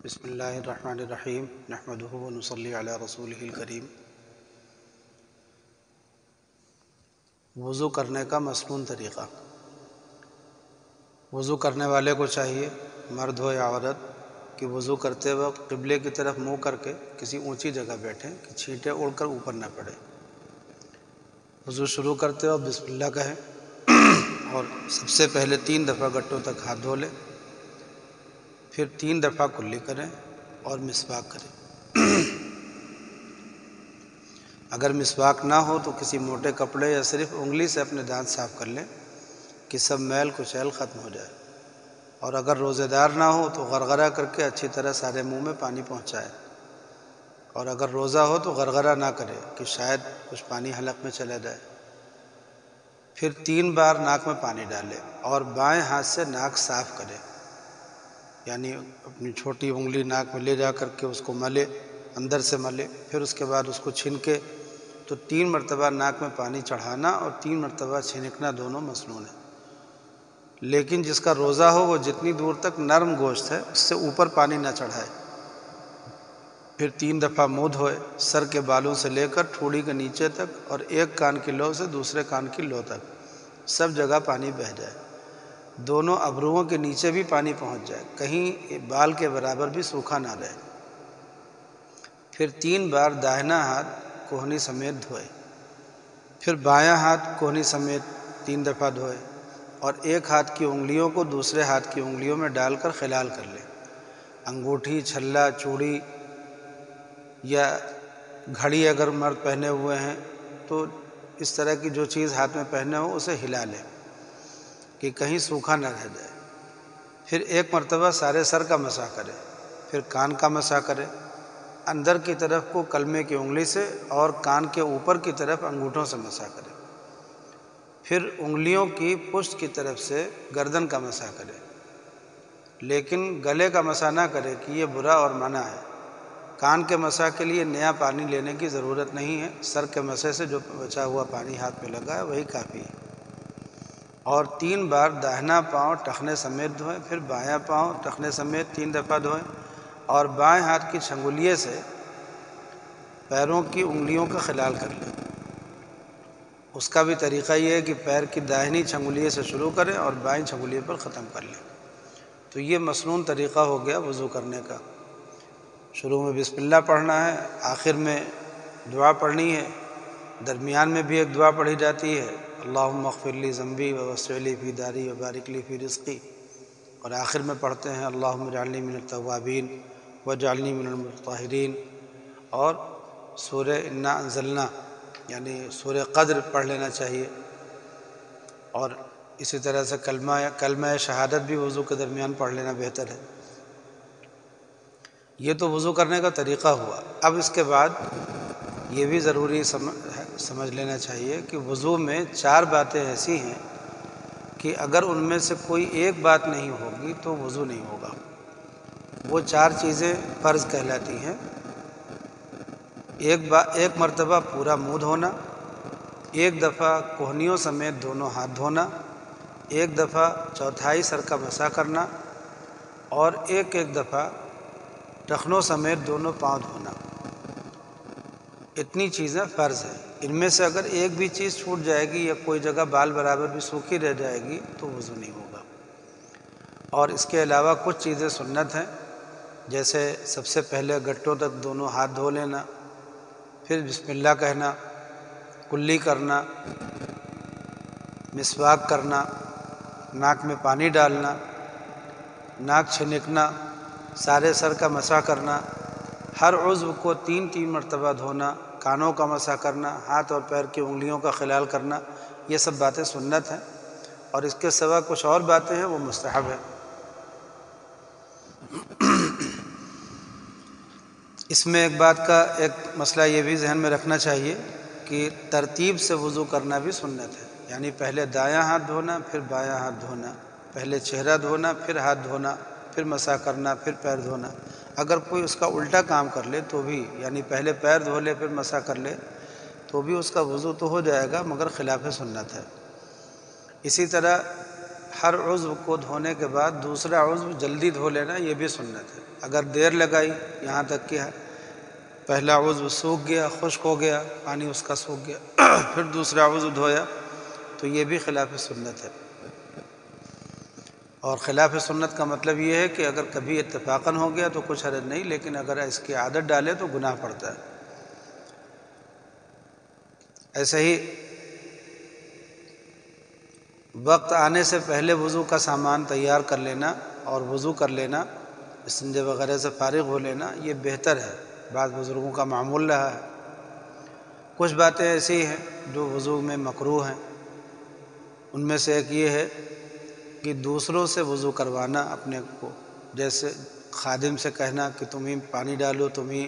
بسم اللہ الرحمن الرحیم نحمدہ ونصلی علی رسولہ الکریم۔ وضو کرنے کا مسنون طریقہ۔ وضو کرنے والے کو چاہیے، مرد ہو یا عورت، کہ وضو کرتے وقت قبلے کی طرف منہ کر کے کسی اونچی جگہ بیٹھیں کہ چھینٹیں اڑ کر اوپر نہ پڑے۔ وضو شروع کرتے وقت بسم اللہ کہیں اور سب سے پہلے 3 دفعہ گٹوں تک ہاتھ دھو لیں، پھر 3 دفعہ کلی کریں اور مسواک کریں۔ اگر مسواک نہ ہو تو کسی موٹے کپڑے یا صرف انگلی سے اپنے دانت صاف کر لیں کہ سب میل کچیل ختم ہو جائے، اور اگر روزے دار نہ ہو تو غرغرہ کر کے اچھی طرح سارے منہ میں پانی پہنچائے، اور اگر روزہ ہو تو غرغرہ نہ کرے کہ شاید کچھ پانی حلق میں چلا جائے۔ پھر 3 بار ناک میں پانی ڈالے اور بائیں ہاتھ سے ناک صاف کرے، یعنی اپنی چھوٹی انگلی ناک میں لے جا کر کے اس کو ملے، اندر سے ملے، پھر اس کے بعد اس کو چھنکے۔ تو 3 مرتبہ ناک میں پانی چڑھانا اور 3 مرتبہ چھنکنا دونوں مسنون ہیں۔ لیکن جس کا روزہ ہو وہ جتنی دور تک نرم گوشت ہے اس سے اوپر پانی نہ چڑھائے۔ پھر 3 دفعہ منہ دھوئے، سر کے بالوں سے لے کر ٹھوڑی کے نیچے تک، اور ایک کان کی لو سے دوسرے کان کی لو تک سب جگہ پانی بہہ جائے، دونوں ابروؤں کے نیچے بھی پانی پہنچ جائے، کہیں بال کے برابر بھی سوکھا نہ رہے۔ پھر 3 بار داہنا ہاتھ کوہنی سمیت دھوئے، پھر بایاں ہاتھ کوہنی سمیت 3 دفعہ دھوئے، اور ایک ہاتھ کی انگلیوں کو دوسرے ہاتھ کی انگلیوں میں ڈال کر خلال کر لیں۔ انگوٹھی، چھلا، چوڑی یا گھڑی اگر مرد پہنے ہوئے ہیں تو اس طرح کی جو چیز ہاتھ میں پہنے ہو اسے ہلا لیں کہ کہیں سوکھا نہ رہ جائے۔ پھر 1 مرتبہ سارے سر کا مسح کرے، پھر کان کا مسح کرے، اندر کی طرف کو کلمے کی انگلی سے اور کان کے اوپر کی طرف انگوٹھوں سے مسح کرے، پھر انگلیوں کی پشت کی طرف سے گردن کا مسح کرے، لیکن گلے کا مسح نہ کرے کہ یہ برا اور منع ہے۔ کان کے مسح کے لیے نیا پانی لینے کی ضرورت نہیں ہے، سر کے مسح سے جو بچا ہوا پانی ہاتھ میں لگا ہے وہی کافی ہے۔ اور 3 بار داہنا پاؤں ٹخنے سمیت دھوئیں، پھر بایاں پاؤں ٹخنے سمیت 3 دفعہ دھوئیں، اور بائیں ہاتھ کی چھنگولیے سے پیروں کی انگلیوں کا خلال کر لیں۔ اس کا بھی طریقہ یہ ہے کہ پیر کی داہنی چھنگولیے سے شروع کریں اور بائیں چھنگولیے پر ختم کر لیں۔ تو یہ مسنون طریقہ ہو گیا وضو کرنے کا۔ شروع میں بسم اللہ پڑھنا ہے، آخر میں دعا پڑھنی ہے، درمیان میں بھی ایک دعا پڑھی جاتی ہے، اللہم اغفر لی ذنبی ووسع لی فی داری وبارک لی فی رزقی، اور آخر میں پڑھتے ہیں اللہم اجعلنی من التوابین واجعلنی من المتطہرین، اور سورہ انا انزلنا یعنی سورہ قدر پڑھ لینا چاہیے، اور اسی طرح سے کلمہ شہادت بھی وضو کے درمیان پڑھ لینا بہتر ہے۔ یہ تو وضو کرنے کا طریقہ ہوا۔ اب اس کے بعد یہ بھی ضروری سمجھ لینا چاہیے کہ وضو میں 4 باتیں ایسی ہیں کہ اگر ان میں سے کوئی ایک بات نہیں ہوگی تو وضو نہیں ہوگا۔ وہ 4 چیزیں فرض کہلاتی ہیں۔ ایک مرتبہ پورا منہ دھونا، 1 دفعہ کوہنیوں سمیت دونوں ہاتھ دھونا، 1 دفعہ چوتھائی سر کا مسح کرنا، اور ایک دفعہ ٹخنوں سمیت دونوں پاؤں دھونا۔ اتنی چیزیں فرض ہیں۔ ان میں سے اگر ایک بھی چیز چھوٹ جائے گی یا کوئی جگہ بال برابر بھی سوکھی رہ جائے گی تو وضو نہیں ہوگا۔ اور اس کے علاوہ کچھ چیزیں سنت ہیں، جیسے سب سے پہلے گٹوں تک دونوں ہاتھ دھو لینا، پھر بسم اللہ کہنا، کلی کرنا، مسواک کرنا، ناک میں پانی ڈالنا، ناک چھنکنا، سارے سر کا مسح کرنا، ہر عضو کو 3 مرتبہ دھونا، کانوں کا مسح کرنا، ہاتھ اور پیر کی انگلیوں کا خلال کرنا، یہ سب باتیں سنت ہیں، اور اس کے سوا کچھ اور باتیں ہیں وہ مستحب ہیں۔ اس میں ایک بات کا ایک مسئلہ یہ بھی ذہن میں رکھنا چاہیے کہ ترتیب سے وضو کرنا بھی سنت ہے، یعنی پہلے دایاں ہاتھ دھونا، پھر بایاں ہاتھ دھونا، پہلے چہرہ دھونا، پھر ہاتھ دھونا، پھر مسح کرنا، پھر پیر دھونا۔ اگر کوئی اس کا الٹا کام کر لے تو بھی، یعنی پہلے پیر دھو لے پھر مسح کر لے تو بھی اس کا وضو تو ہو جائے گا، مگر خلاف سنت ہے۔ اسی طرح ہر عضو کو دھونے کے بعد دوسرا عضو جلدی دھو لینا یہ بھی سنت ہے۔ اگر دیر لگائی یہاں تک کہ پہلا عضو سوکھ گیا، خشک ہو گیا، پانی اس کا سوکھ گیا پھر دوسرا عضو دھویا تو یہ بھی خلاف سنت ہے۔ اور خلاف سنت کا مطلب یہ ہے کہ اگر کبھی اتفاقاً ہو گیا تو کچھ حرج نہیں، لیکن اگر اس کی عادت ڈالے تو گناہ پڑتا ہے۔ ایسے ہی وقت آنے سے پہلے وضو کا سامان تیار کر لینا اور وضو کر لینا، استنجے وغیرہ سے فارغ ہو لینا، یہ بہتر ہے، بعض بزرگوں کا معمول رہا ہے۔ کچھ باتیں ایسی ہیں جو وضو میں مکروہ ہیں، ان میں سے ایک یہ ہے کہ دوسروں سے وضو کروانا اپنے کو، جیسے خادم سے کہنا کہ تم ہی پانی ڈالو، تم ہی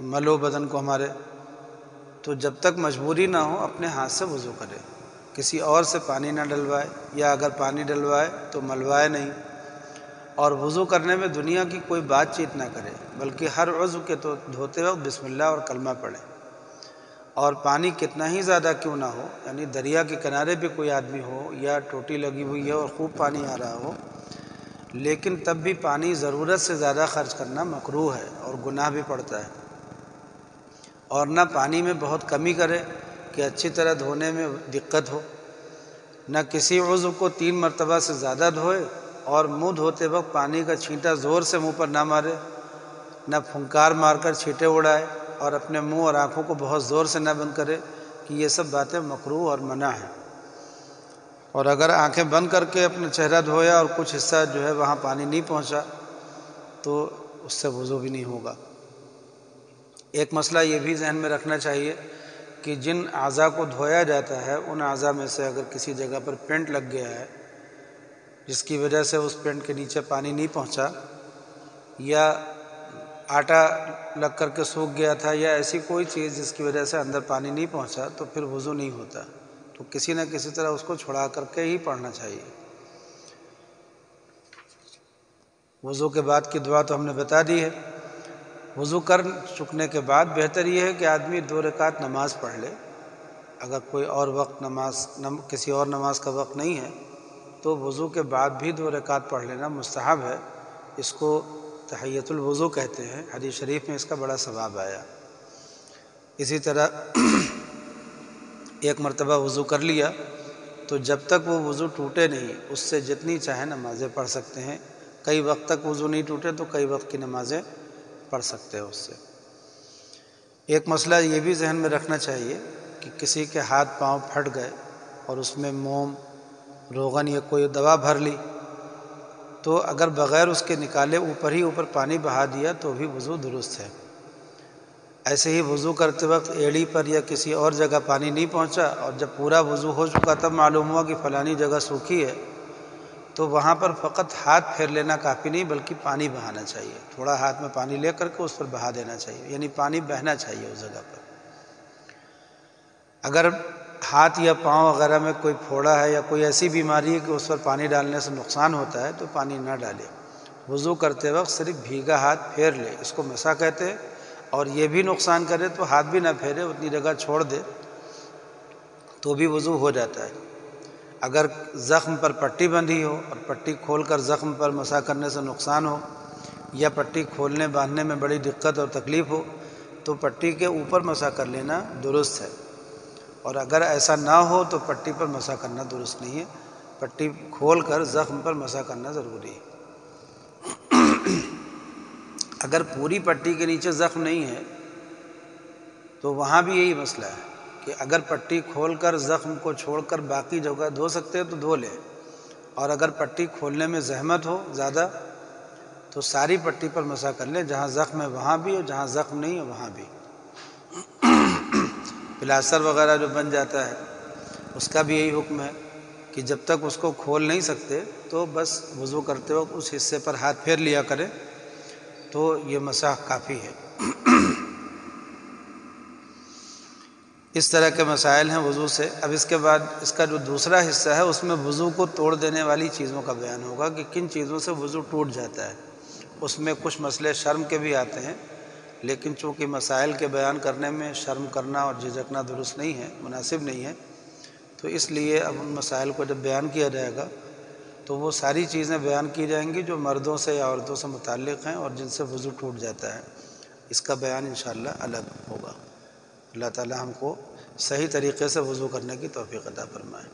ملو بدن کو ہمارے، تو جب تک مجبوری نہ ہو اپنے ہاتھ سے وضو کرے، کسی اور سے پانی نہ ڈلوائے، یا اگر پانی ڈلوائے تو ملوائے نہیں۔ اور وضو کرنے میں دنیا کی کوئی بات چیت نہ کرے، بلکہ ہر عضو کے دھوتے وقت بسم اللہ اور کلمہ پڑھے۔ اور پانی کتنا ہی زیادہ کیوں نہ ہو، یعنی دریا کے کنارے پہ کوئی آدمی ہو یا ٹوٹی لگی ہوئی ہے اور خوب پانی آ رہا ہو، لیکن تب بھی پانی ضرورت سے زیادہ خرچ کرنا مکروہ ہے اور گناہ بھی پڑتا ہے۔ اور نہ پانی میں بہت کمی کرے کہ اچھی طرح دھونے میں دقت ہو، نہ کسی عضو کو 3 مرتبہ سے زیادہ دھوئے اور منہ دھوتے وقت پانی کا چھینٹا زور سے منہ پر نہ مارے، نہ پھنکار مار کر چھینٹے اڑائے، اور اپنے منہ اور آنکھوں کو بہت زور سے نہ بند کرے، کہ یہ سب باتیں مکروہ اور منع ہیں۔ اور اگر آنکھیں بند کر کے اپنا چہرہ دھویا اور کچھ حصہ جو ہے وہاں پانی نہیں پہنچا تو اس سے وضو بھی نہیں ہوگا۔ ایک مسئلہ یہ بھی ذہن میں رکھنا چاہیے کہ جن اعضاء کو دھویا جاتا ہے ان اعضاء میں سے اگر کسی جگہ پر پینٹ لگ گیا ہے جس کی وجہ سے اس پینٹ کے نیچے پانی نہیں پہنچا، یا آٹا لگ کر کے سوکھ گیا تھا، یا ایسی کوئی چیز جس کی وجہ سے اندر پانی نہیں پہنچا، تو پھر وضو نہیں ہوتا، تو کسی نہ کسی طرح اس کو چھڑا کر کے ہی پڑھنا چاہیے۔ وضو کے بعد کی دعا تو ہم نے بتا دی ہے۔ وضو کر چکنے کے بعد بہتر یہ ہے کہ آدمی 2 رکعت نماز پڑھ لے، اگر کوئی اور وقت کسی اور نماز کا وقت نہیں ہے تو وضو کے بعد بھی 2 رکعت پڑھ لینا مستحب ہے۔ اس کو تحیۃ الوضو کہتے ہیں، حدیث شریف میں اس کا بڑا ثواب آیا۔ اسی طرح ایک مرتبہ وضو کر لیا تو جب تک وہ وضو ٹوٹے نہیں اس سے جتنی چاہے نمازیں پڑھ سکتے ہیں، کئی وقت تک وضو نہیں ٹوٹے تو کئی وقت کی نمازیں پڑھ سکتے ہیں اس سے۔ ایک مسئلہ یہ بھی ذہن میں رکھنا چاہیے کہ کسی کے ہاتھ پاؤں پھٹ گئے اور اس میں موم، روغن یا کوئی دوا بھر لی، تو اگر بغیر اس کے نکالے اوپر پانی بہا دیا تو بھی وضو درست ہے۔ ایسے ہی وضو کرتے وقت ایڑی پر یا کسی اور جگہ پانی نہیں پہنچا اور جب پورا وضو ہو چکا تب معلوم ہوا کہ فلانی جگہ سوکھی ہے، تو وہاں پر فقط ہاتھ پھیر لینا کافی نہیں بلکہ پانی بہانا چاہیے، تھوڑا ہاتھ میں پانی لے کر کے اس پر بہا دینا چاہیے، یعنی پانی بہنا چاہیے اس جگہ پر۔ اگر ہاتھ یا پاؤں وغیرہ میں کوئی پھوڑا ہے یا کوئی ایسی بیماری ہے کہ اس پر پانی ڈالنے سے نقصان ہوتا ہے تو پانی نہ ڈالے، وضو کرتے وقت صرف بھیگا ہاتھ پھیر لے، اس کو مسح کہتے ہیں۔ اور یہ بھی نقصان کرے تو ہاتھ بھی نہ پھیرے، اتنی جگہ چھوڑ دے تو بھی وضو ہو جاتا ہے۔ اگر زخم پر پٹی بندھی ہو اور پٹی کھول کر زخم پر مسح کرنے سے نقصان ہو، یا پٹی کھولنے باندھنے میں بڑی دقت اور تکلیف ہو تو پٹی کے اوپر مسح کر لینا درست ہے، اور اگر ایسا نہ ہو تو پٹی پر مسح کرنا درست نہیں ہے، پٹی کھول کر زخم پر مسح کرنا ضروری ہے۔ اگر پوری پٹی کے نیچے زخم نہیں ہے تو وہاں بھی یہی مسئلہ ہے کہ اگر پٹی کھول کر زخم کو چھوڑ کر باقی جگہ دھو سکتے تو دھو لیں، اور اگر پٹی کھولنے میں زحمت ہو زیادہ تو ساری پٹی پر مسح کر لیں، جہاں زخم ہے وہاں بھی اور جہاں زخم نہیں ہے وہاں بھی۔ پلاسٹر وغیرہ جو بن جاتا ہے اس کا بھی یہی حکم ہے کہ جب تک اس کو کھول نہیں سکتے تو بس وضو کرتے وقت اس حصے پر ہاتھ پھیر لیا کریں تو یہ مسح کافی ہے۔ اس طرح کے مسائل ہیں وضو سے۔ اب اس کے بعد اس کا جو دوسرا حصہ ہے اس میں وضو کو توڑ دینے والی چیزوں کا بیان ہوگا کہ کن چیزوں سے وضو ٹوٹ جاتا ہے۔ اس میں کچھ مسئلے شرم کے بھی آتے ہیں، لیکن چونکہ مسائل کے بیان کرنے میں شرم کرنا اور جھجکنا درست نہیں ہے، مناسب نہیں ہے، تو اس لیے اب ان مسائل کو جب بیان کیا جائے گا تو وہ ساری چیزیں بیان کی جائیں گی جو مردوں سے یا عورتوں سے متعلق ہیں اور جن سے وضو ٹوٹ جاتا ہے، اس کا بیان انشاءاللہ الگ ہوگا۔ اللہ تعالی ہم کو صحیح طریقے سے وضو کرنے کی توفیق عطا فرمائے۔